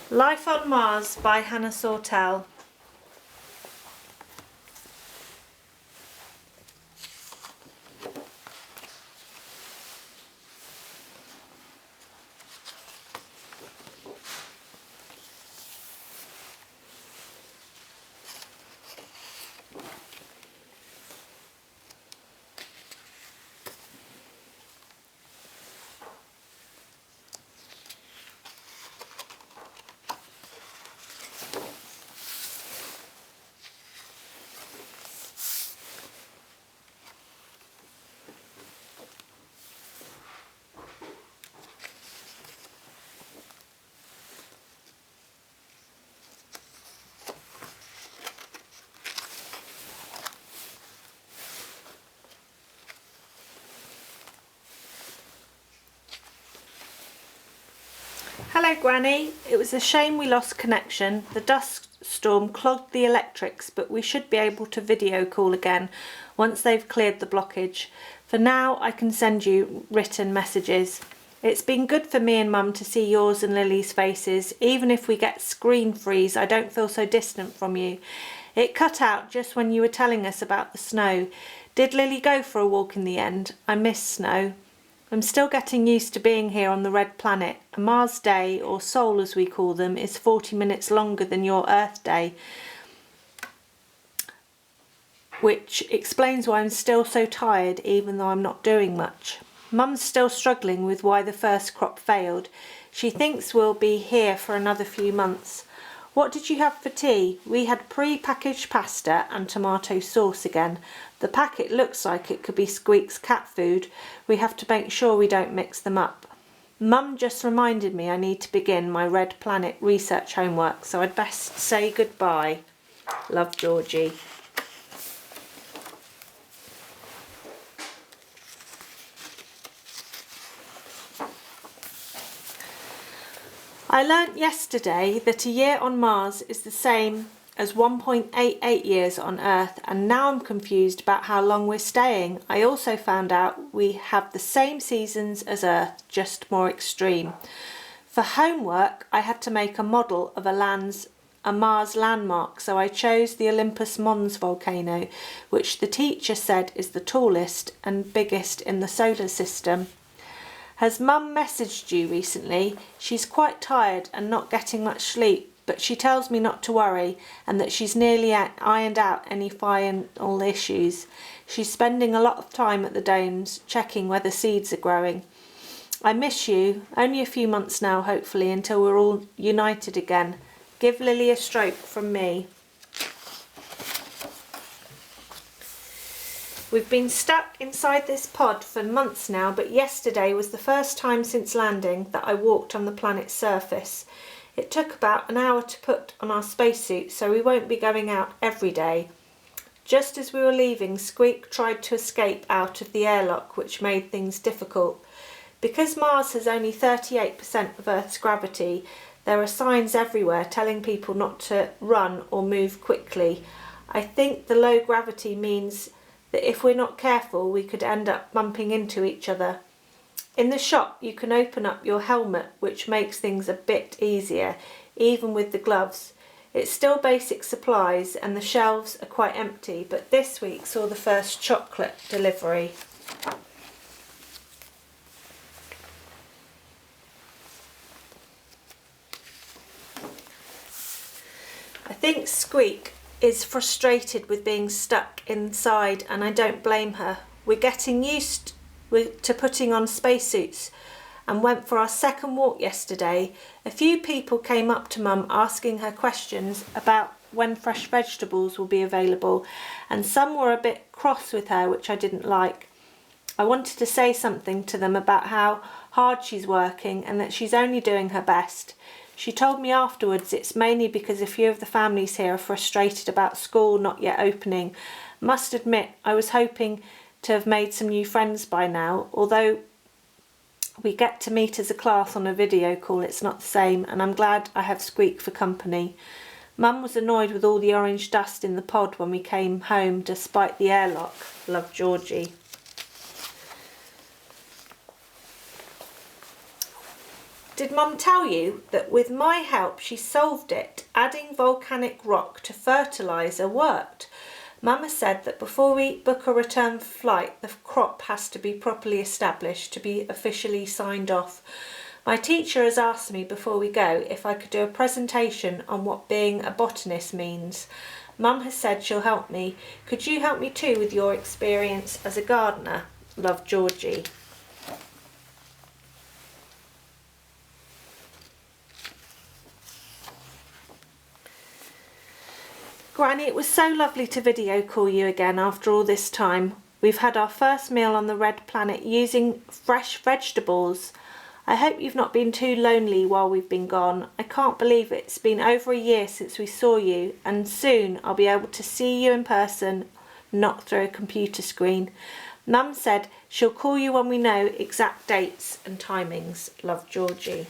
Life on Mars by Hannah Sawtelle. Hello Granny, it was a shame we lost connection. The dust storm clogged the electrics, but we should be able to video call again once they've cleared the blockage. For now I can send you written messages. It's been good for me and Mum to see yours and Lily's faces. Even if we get screen freeze, I don't feel so distant from you. It cut out just when you were telling us about the snow. Did Lily go for a walk in the end? I miss snow. I'm still getting used to being here on the red planet. A Mars day, or Sol as we call them, is 40 minutes longer than your Earth day, which explains why I'm still so tired even though I'm not doing much. Mum's still struggling with why the first crop failed. She thinks we'll be here for another few months. What did you have for tea? We had pre-packaged pasta and tomato sauce again. The packet looks like it could be Squeak's cat food. We have to make sure we don't mix them up. Mum just reminded me I need to begin my Red Planet research homework, so I'd best say goodbye. Love, Georgie. I learnt yesterday that a year on Mars is the same as 1.88 years on Earth, and now I'm confused about how long we're staying. I also found out we have the same seasons as Earth, just more extreme. For homework, I had to make a model of a Mars landmark, so I chose the Olympus Mons volcano, which the teacher said is the tallest and biggest in the solar system. Has Mum messaged you recently? She's quite tired and not getting much sleep, but she tells me not to worry and that she's nearly ironed out any final issues. She's spending a lot of time at the domes, checking whether seeds are growing. I miss you. Only a few months now, hopefully, until we're all united again. Give Lily a stroke from me. We've been stuck inside this pod for months now, but yesterday was the first time since landing that I walked on the planet's surface. It took about an hour to put on our spacesuit, so we won't be going out every day. Just as we were leaving, Squeak tried to escape out of the airlock, which made things difficult. Because Mars has only 38% of Earth's gravity, there are signs everywhere telling people not to run or move quickly. I think the low gravity means that if we're not careful, we could end up bumping into each other. In the shop, you can open up your helmet, which makes things a bit easier, even with the gloves. It's still basic supplies and the shelves are quite empty, but this week saw the first chocolate delivery. I think Squeak is frustrated with being stuck inside, and I don't blame her. We're getting used to putting on spacesuits and went for our second walk yesterday. A few people came up to Mum asking her questions about when fresh vegetables will be available, and some were a bit cross with her, which I didn't like. I wanted to say something to them about how hard she's working and that she's only doing her best. She told me afterwards it's mainly because a few of the families here are frustrated about school not yet opening. Must admit, I was hoping to have made some new friends by now. Although we get to meet as a class on a video call, it's not the same, and I'm glad I have Squeak for company. Mum was annoyed with all the orange dust in the pod when we came home despite the airlock. Love, Georgie. Did Mum tell you that with my help she solved it? Adding volcanic rock to fertiliser worked. Mama said that before we book a return flight, the crop has to be properly established to be officially signed off. My teacher has asked me before we go if I could do a presentation on what being a botanist means. Mum has said she'll help me. Could you help me too with your experience as a gardener? Love, Georgie. Granny, it was so lovely to video call you again after all this time. We've had our first meal on the Red Planet using fresh vegetables. I hope you've not been too lonely while we've been gone. I can't believe it's been over a year since we saw you, and soon I'll be able to see you in person, not through a computer screen. Mum said she'll call you when we know exact dates and timings. Love, Georgie.